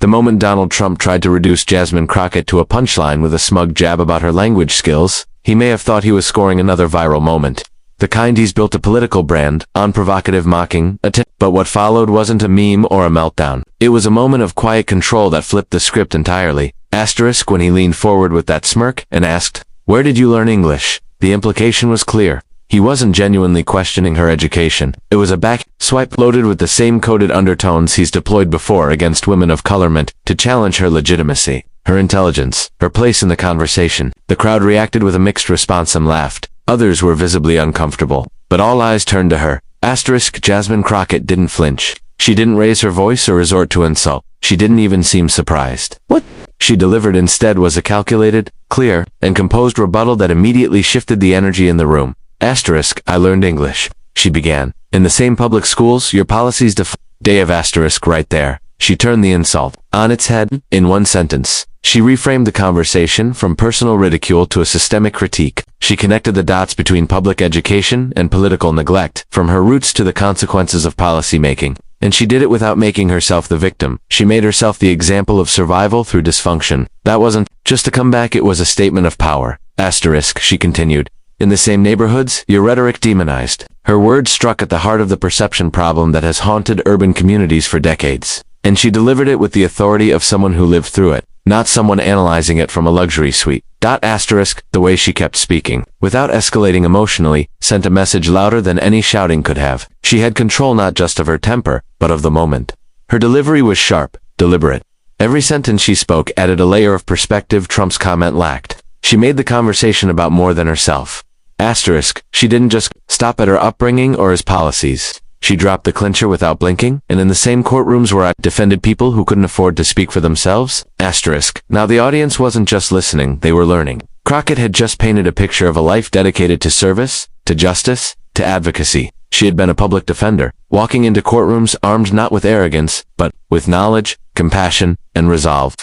The moment Donald Trump tried to reduce Jasmine Crockett to a punchline with a smug jab about her language skills, he may have thought he was scoring another viral moment. The kind he's built a political brand on provocative mocking, but what followed wasn't a meme or a meltdown. It was a moment of quiet control that flipped the script entirely. Asterisk when he leaned forward with that smirk and asked, "Where did you learn English?" The implication was clear. He wasn't genuinely questioning her education. It was a back swipe loaded with the same coded undertones he's deployed before against women of color meant to challenge her legitimacy, her intelligence, her place in the conversation. The crowd reacted with a mixed response. Some laughed. Others were visibly uncomfortable. But all eyes turned to her. Asterisk Jasmine Crockett didn't flinch. She didn't raise her voice or resort to insult. She didn't even seem surprised. What she delivered instead was a calculated, clear, and composed rebuttal that immediately shifted the energy in the room. Asterisk, I learned English, she began. In the same public schools, your policies day of asterisk right there. She turned the insult on its head. In one sentence, she reframed the conversation from personal ridicule to a systemic critique. She connected the dots between public education and political neglect, from her roots to the consequences of policymaking. And she did it without making herself the victim. She made herself the example of survival through dysfunction. That wasn't just a comeback, it was a statement of power. Asterisk, she continued. In the same neighborhoods, your rhetoric demonized. Her words struck at the heart of the perception problem that has haunted urban communities for decades. And she delivered it with the authority of someone who lived through it, not someone analyzing it from a luxury suite. Asterisk, the way she kept speaking, without escalating emotionally, sent a message louder than any shouting could have. She had control not just of her temper, but of the moment. Her delivery was sharp, deliberate. Every sentence she spoke added a layer of perspective Trump's comment lacked. She made the conversation about more than herself. Asterisk, she didn't just stop at her upbringing or his policies. She dropped the clincher without blinking, and in the same courtrooms where I defended people who couldn't afford to speak for themselves. Asterisk. Now the audience wasn't just listening, they were learning. Crockett had just painted a picture of a life dedicated to service, to justice, to advocacy. She had been a public defender, walking into courtrooms armed not with arrogance, but with knowledge, compassion, and resolve.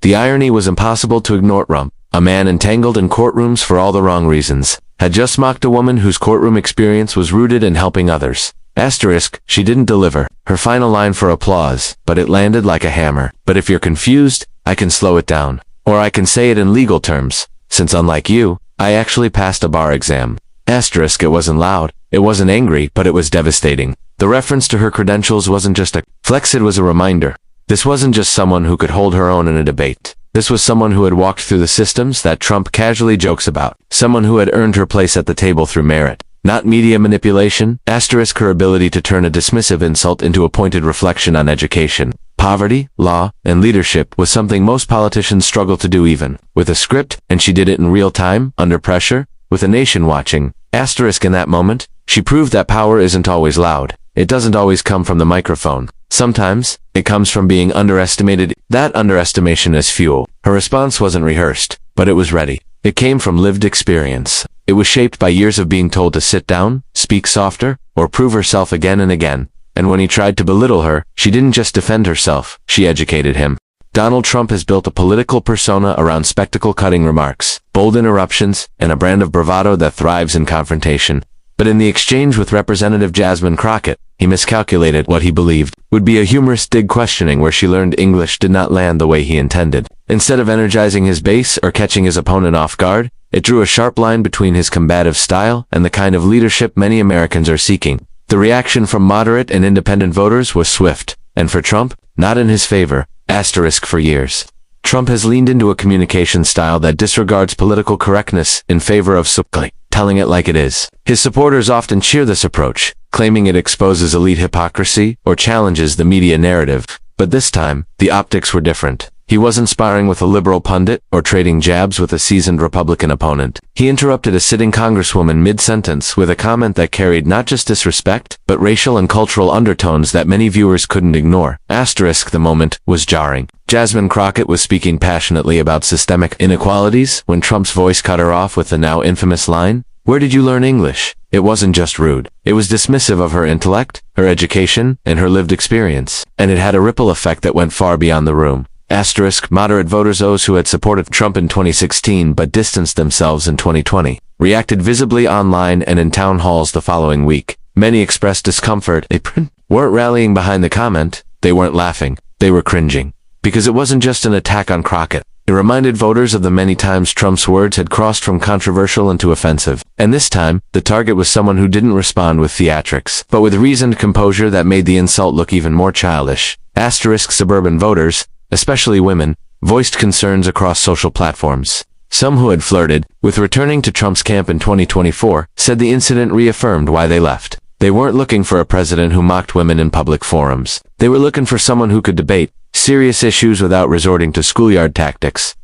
The irony was impossible to ignore. Trump, a man entangled in courtrooms for all the wrong reasons, had just mocked a woman whose courtroom experience was rooted in helping others. Asterisk, she didn't deliver her final line for applause, but it landed like a hammer. But if you're confused, I can slow it down. Or I can say it in legal terms, since unlike you, I actually passed a bar exam. Asterisk, it wasn't loud, it wasn't angry, but it was devastating. The reference to her credentials wasn't just a flex, it was a reminder. This wasn't just someone who could hold her own in a debate. This was someone who had walked through the systems that Trump casually jokes about. Someone who had earned her place at the table through merit, not media manipulation. Asterisk, her ability to turn a dismissive insult into a pointed reflection on education, poverty, law, and leadership was something most politicians struggle to do, even with a script, and she did it in real time, under pressure, with a nation watching. Asterisk, in that moment, she proved that power isn't always loud. It doesn't always come from the microphone. Sometimes, it comes from being underestimated. That underestimation is fuel. Her response wasn't rehearsed, but it was ready. It came from lived experience. It was shaped by years of being told to sit down, speak softer, or prove herself again and again. And when he tried to belittle her, she didn't just defend herself, she educated him. Donald Trump has built a political persona around spectacle-cutting remarks, bold interruptions, and a brand of bravado that thrives in confrontation. But in the exchange with Representative Jasmine Crockett, he miscalculated. What he believed would be a humorous dig questioning where she learned English did not land the way he intended. Instead of energizing his base or catching his opponent off guard, it drew a sharp line between his combative style and the kind of leadership many Americans are seeking. The reaction from moderate and independent voters was swift, and for Trump, not in his favor. Asterisk, for years, Trump has leaned into a communication style that disregards political correctness in favor of subtly telling it like it is. His supporters often cheer this approach, claiming it exposes elite hypocrisy or challenges the media narrative. But this time, the optics were different. He wasn't sparring with a liberal pundit or trading jabs with a seasoned Republican opponent. He interrupted a sitting Congresswoman mid-sentence with a comment that carried not just disrespect, but racial and cultural undertones that many viewers couldn't ignore. Asterisk, the moment was jarring. Jasmine Crockett was speaking passionately about systemic inequalities when Trump's voice cut her off with the now infamous line, "Where did you learn English?" It wasn't just rude. It was dismissive of her intellect, her education, and her lived experience. And it had a ripple effect that went far beyond the room. Asterisk, moderate voters, those who had supported Trump in 2016 but distanced themselves in 2020, reacted visibly online and in town halls the following week. Many expressed discomfort. They weren't rallying behind the comment, they weren't laughing, they were cringing. because it wasn't just an attack on Crockett. It reminded voters of the many times Trump's words had crossed from controversial into offensive. And this time, the target was someone who didn't respond with theatrics, but with reasoned composure that made the insult look even more childish. Suburban voters, especially women, voiced concerns across social platforms. Some who had flirted with returning to Trump's camp in 2024 said the incident reaffirmed why they left. They weren't looking for a president who mocked women in public forums. They were looking for someone who could debate serious issues without resorting to schoolyard tactics.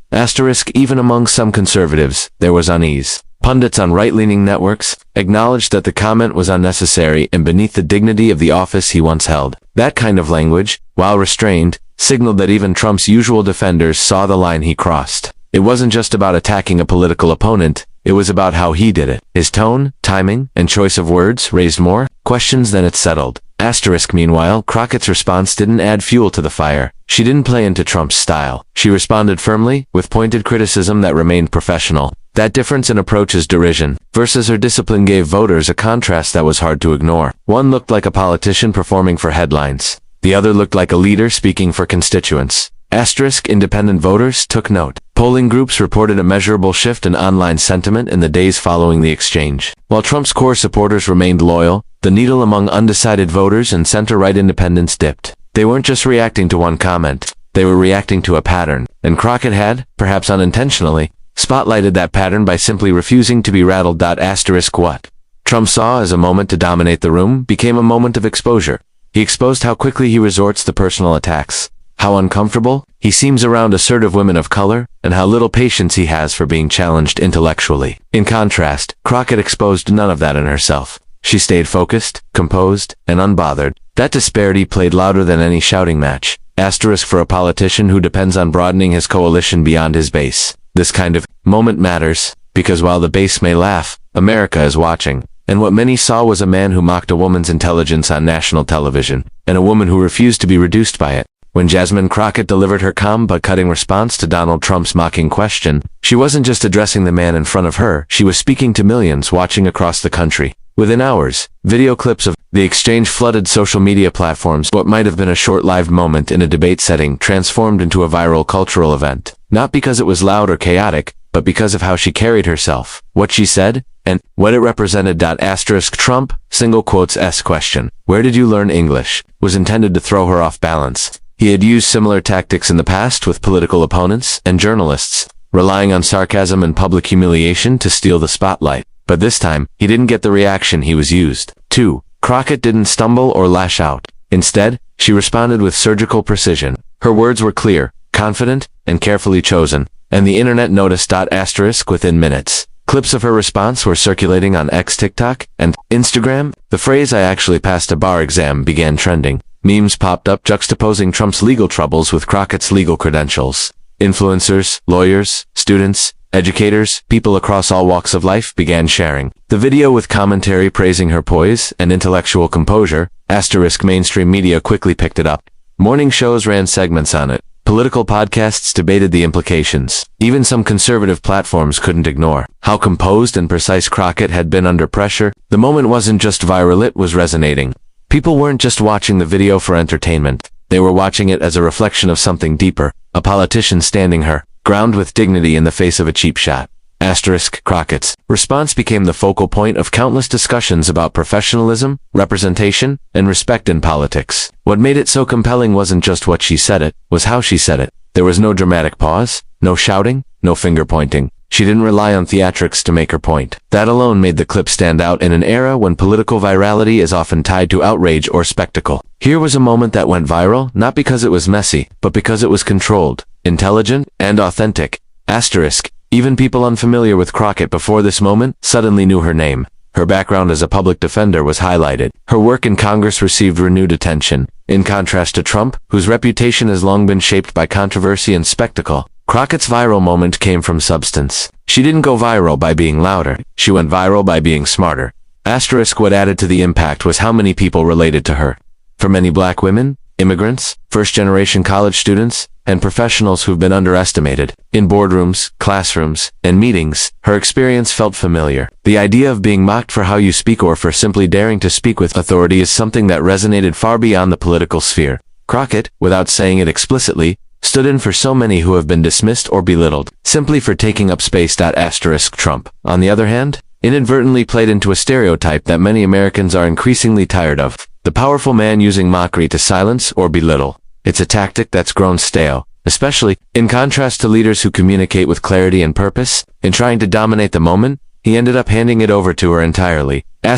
Even among some conservatives, there was unease. Pundits on right-leaning networks acknowledged that the comment was unnecessary and beneath the dignity of the office he once held. That kind of language, while restrained, signaled that even Trump's usual defenders saw the line he crossed. It wasn't just about attacking a political opponent, it was about how he did it. His tone, timing, and choice of words raised more questions than it settled. Meanwhile, Crockett's response didn't add fuel to the fire. She didn't play into Trump's style. She responded firmly, with pointed criticism that remained professional. That difference in approach is derision, versus her discipline gave voters a contrast that was hard to ignore. One looked like a politician performing for headlines. The other looked like a leader speaking for constituents. Independent voters took note. Polling groups reported a measurable shift in online sentiment in the days following the exchange. While Trump's core supporters remained loyal, the needle among undecided voters and center-right independents dipped. They weren't just reacting to one comment. They were reacting to a pattern. And Crockett had, perhaps unintentionally, spotlighted that pattern by simply refusing to be rattled. What Trump saw as a moment to dominate the room became a moment of exposure. He exposed how quickly he resorts to personal attacks, how uncomfortable he seems around assertive women of color, and how little patience he has for being challenged intellectually. In contrast, Crockett exposed none of that in herself. She stayed focused, composed, and unbothered. That disparity played louder than any shouting match. For a politician who depends on broadening his coalition beyond his base. This kind of moment matters, because while the base may laugh, America is watching. And what many saw was a man who mocked a woman's intelligence on national television, and a woman who refused to be reduced by it. When Jasmine Crockett delivered her calm but cutting response to Donald Trump's mocking question, she wasn't just addressing the man in front of her, she was speaking to millions watching across the country. Within hours, video clips of the exchange flooded social media platforms. What might have been a short-lived moment in a debate setting transformed into a viral cultural event. Not because it was loud or chaotic, but because of how she carried herself, what she said, and what it represented. Trump, question, "Where did you learn English?" was intended to throw her off balance. He had used similar tactics in the past with political opponents and journalists, relying on sarcasm and public humiliation to steal the spotlight. But this time, he didn't get the reaction he was used to. Crockett didn't stumble or lash out. Instead, she responded with surgical precision. Her words were clear, confident, and carefully chosen, and the internet noticed. Within minutes, clips of her response were circulating on X, TikTok, and Instagram. The phrase "I actually passed a bar exam" began trending. Memes popped up juxtaposing Trump's legal troubles with Crockett's legal credentials. Influencers, lawyers, students, educators, people across all walks of life began sharing the video with commentary praising her poise and intellectual composure. Mainstream media quickly picked it up. Morning shows ran segments on it. Political podcasts debated the implications. Even some conservative platforms couldn't ignore how composed and precise Crockett had been under pressure. The moment wasn't just viral, it was resonating. People weren't just watching the video for entertainment. They were watching it as a reflection of something deeper, a politician standing her ground with dignity in the face of a cheap shot. Crockett's response became the focal point of countless discussions about professionalism, representation, and respect in politics. What made it so compelling wasn't just what she said, it was how she said it. There was no dramatic pause, no shouting, no finger pointing. She didn't rely on theatrics to make her point. That alone made the clip stand out in an era when political virality is often tied to outrage or spectacle. Here was a moment that went viral, not because it was messy, but because it was controlled, intelligent, and authentic. Even people unfamiliar with Crockett before this moment suddenly knew her name. Her background as a public defender was highlighted. Her work in Congress received renewed attention. In contrast to Trump, whose reputation has long been shaped by controversy and spectacle, Crockett's viral moment came from substance. She didn't go viral by being louder. She went viral by being smarter. What added to the impact was how many people related to her. For many black women, immigrants, first-generation college students, and professionals who've been underestimated. In boardrooms, classrooms, and meetings, her experience felt familiar. The idea of being mocked for how you speak or for simply daring to speak with authority is something that resonated far beyond the political sphere. Crockett, without saying it explicitly, stood in for so many who have been dismissed or belittled, simply for taking up space. Trump, on the other hand, inadvertently played into a stereotype that many Americans are increasingly tired of: the powerful man using mockery to silence or belittle. It's a tactic that's grown stale, especially in contrast to leaders who communicate with clarity and purpose. In trying to dominate the moment, he ended up handing it over to her entirely. In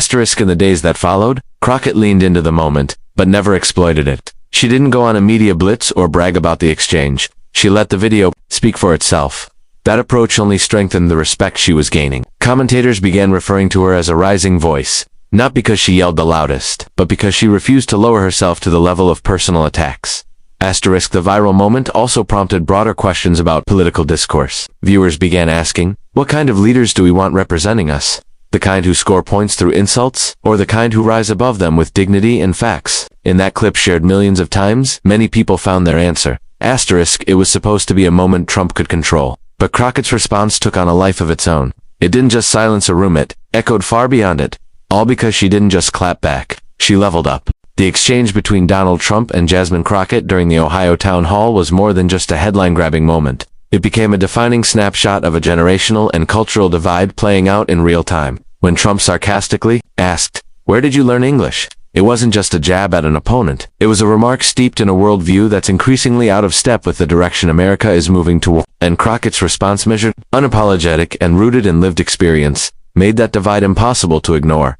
the days that followed, Crockett leaned into the moment, but never exploited it. She didn't go on a media blitz or brag about the exchange. She let the video speak for itself. That approach only strengthened the respect she was gaining. Commentators began referring to her as a rising voice, not because she yelled the loudest, but because she refused to lower herself to the level of personal attacks. The viral moment also prompted broader questions about political discourse. Viewers began asking, what kind of leaders do we want representing us? The kind who score points through insults, or the kind who rise above them with dignity and facts? In that clip shared millions of times, many people found their answer. It was supposed to be a moment Trump could control. But Crockett's response took on a life of its own. It didn't just silence a room, it echoed far beyond it. All because she didn't just clap back. She leveled up. The exchange between Donald Trump and Jasmine Crockett during the Ohio town hall was more than just a headline-grabbing moment. It became a defining snapshot of a generational and cultural divide playing out in real time. When Trump sarcastically asked, "Where did you learn English?" it wasn't just a jab at an opponent. It was a remark steeped in a worldview that's increasingly out of step with the direction America is moving toward. And Crockett's response, measured, unapologetic, and rooted in lived experience, made that divide impossible to ignore.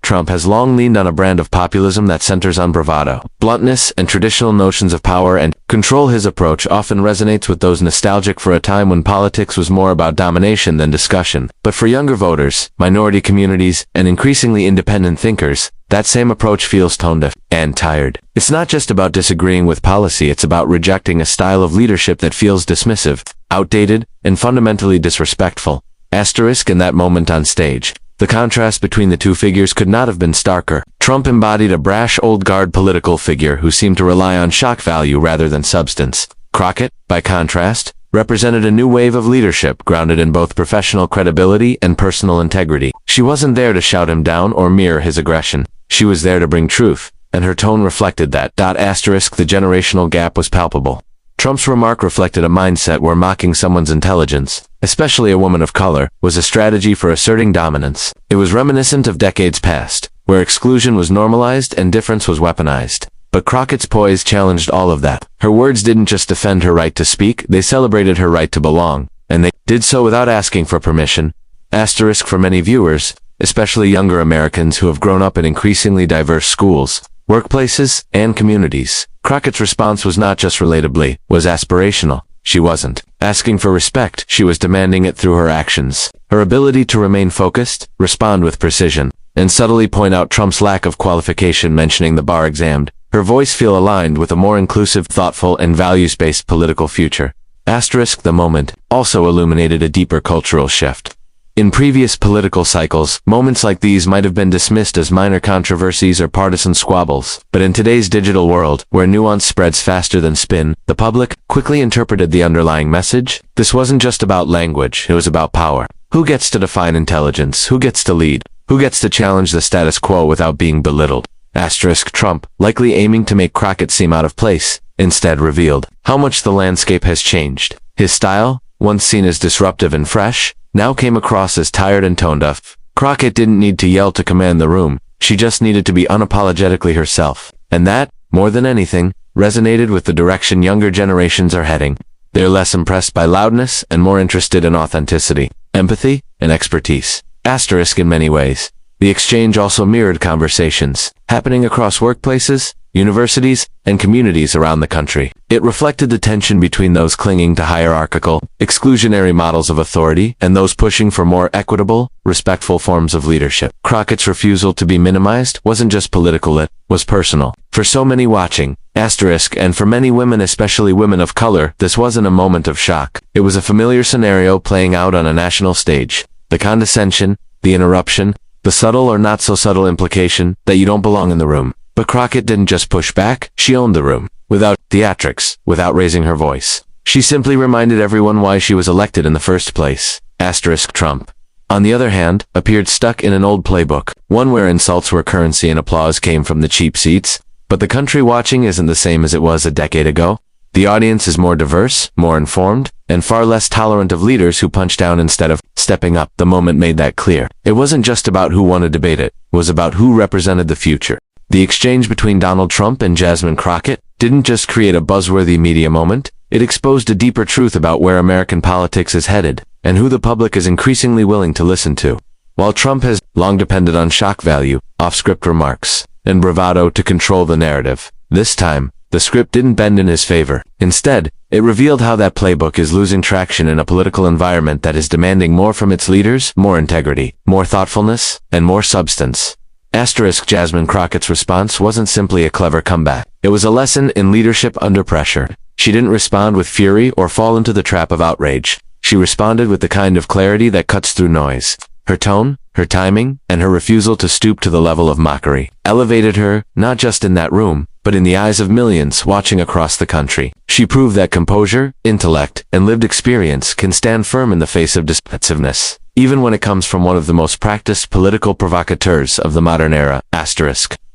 Trump has long leaned on a brand of populism that centers on bravado, bluntness, and traditional notions of power and control. His approach often resonates with those nostalgic for a time when politics was more about domination than discussion. But for younger voters, minority communities, and increasingly independent thinkers, that same approach feels tone-deaf and tired. It's not just about disagreeing with policy, it's about rejecting a style of leadership that feels dismissive, outdated, and fundamentally disrespectful. In that moment on stage, the contrast between the two figures could not have been starker. Trump embodied a brash old guard political figure who seemed to rely on shock value rather than substance. Crockett, by contrast, represented a new wave of leadership grounded in both professional credibility and personal integrity. She wasn't there to shout him down or mirror his aggression. She was there to bring truth, and her tone reflected that. The generational gap was palpable. Trump's remark reflected a mindset where mocking someone's intelligence, especially a woman of color, was a strategy for asserting dominance. It was reminiscent of decades past, where exclusion was normalized and difference was weaponized. But Crockett's poise challenged all of that. Her words didn't just defend her right to speak, they celebrated her right to belong, and they did so without asking for permission. For many viewers, especially younger Americans who have grown up in increasingly diverse schools, workplaces, and communities, Crockett's response was not just relatably, was aspirational. She wasn't asking for respect, she was demanding it through her actions. Her ability to remain focused, respond with precision, and subtly point out Trump's lack of qualification, mentioning the bar examined, her voice feel aligned with a more inclusive, thoughtful, and values-based political future. The moment also illuminated a deeper cultural shift. In previous political cycles, moments like these might have been dismissed as minor controversies or partisan squabbles, but in today's digital world, where nuance spreads faster than spin, the public quickly interpreted the underlying message. This wasn't just about language, it was about power. Who gets to define intelligence? Who gets to lead? Who gets to challenge the status quo without being belittled? Trump, likely aiming to make Crockett seem out of place, instead revealed how much the landscape has changed. His style, once seen as disruptive and fresh, now came across as tired and tone-deaf. Crockett didn't need to yell to command the room, she just needed to be unapologetically herself. And that, more than anything, resonated with the direction younger generations are heading. They're less impressed by loudness and more interested in authenticity, empathy, and expertise. In many ways, the exchange also mirrored conversations happening across workplaces, universities, and communities around the country. It reflected the tension between those clinging to hierarchical, exclusionary models of authority and those pushing for more equitable, respectful forms of leadership. Crockett's refusal to be minimized wasn't just political, it was personal. For so many watching, and for many women, especially women of color, this wasn't a moment of shock. It was a familiar scenario playing out on a national stage. The condescension, the interruption, the subtle or not so subtle implication that you don't belong in the room. But Crockett didn't just push back, she owned the room. Without theatrics, without raising her voice. She simply reminded everyone why she was elected in the first place. Trump, on the other hand, appeared stuck in an old playbook, one where insults were currency and applause came from the cheap seats. But the country watching isn't the same as it was a decade ago. The audience is more diverse, more informed, and far less tolerant of leaders who punch down instead of stepping up. The moment made that clear. It wasn't just about who won a debate, it was about who represented the future. The exchange between Donald Trump and Jasmine Crockett didn't just create a buzzworthy media moment, it exposed a deeper truth about where American politics is headed, and who the public is increasingly willing to listen to. While Trump has long depended on shock value, off-script remarks, and bravado to control the narrative, this time, the script didn't bend in his favor. Instead, it revealed how that playbook is losing traction in a political environment that is demanding more from its leaders, more integrity, more thoughtfulness, and more substance. Jasmine Crockett's response wasn't simply a clever comeback. It was a lesson in leadership under pressure. She didn't respond with fury or fall into the trap of outrage. She responded with the kind of clarity that cuts through noise. Her tone, her timing, and her refusal to stoop to the level of mockery elevated her, not just in that room, but in the eyes of millions watching across the country. She proved that composure, intellect, and lived experience can stand firm in the face of dismissiveness, even when it comes from one of the most practiced political provocateurs of the modern era.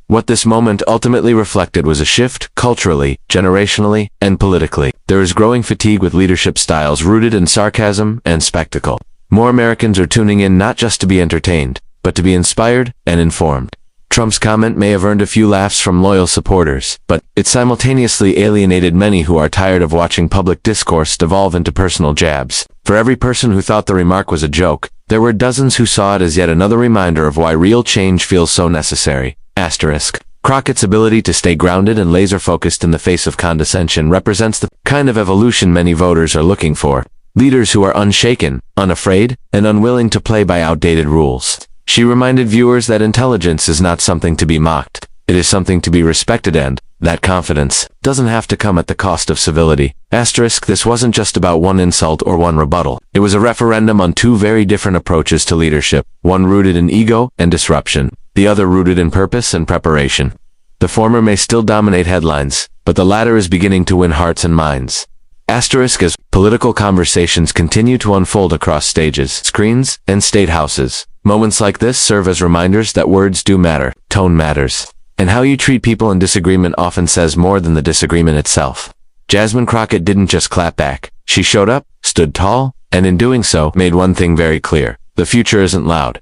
What this moment ultimately reflected was a shift, culturally, generationally, and politically. There is growing fatigue with leadership styles rooted in sarcasm and spectacle. More Americans are tuning in not just to be entertained, but to be inspired and informed. Trump's comment may have earned a few laughs from loyal supporters, but it simultaneously alienated many who are tired of watching public discourse devolve into personal jabs. For every person who thought the remark was a joke, there were dozens who saw it as yet another reminder of why real change feels so necessary. Crockett's ability to stay grounded and laser-focused in the face of condescension represents the kind of evolution many voters are looking for. Leaders who are unshaken, unafraid, and unwilling to play by outdated rules. She reminded viewers that intelligence is not something to be mocked. It is something to be respected, and that confidence doesn't have to come at the cost of civility. This wasn't just about one insult or one rebuttal. It was a referendum on two very different approaches to leadership, one rooted in ego and disruption, the other rooted in purpose and preparation. The former may still dominate headlines, but the latter is beginning to win hearts and minds. As political conversations continue to unfold across stages, screens, and state houses, moments like this serve as reminders that words do matter, tone matters, and how you treat people in disagreement often says more than the disagreement itself. Jasmine Crockett didn't just clap back. She showed up, stood tall, and in doing so, made one thing very clear. The future isn't loud.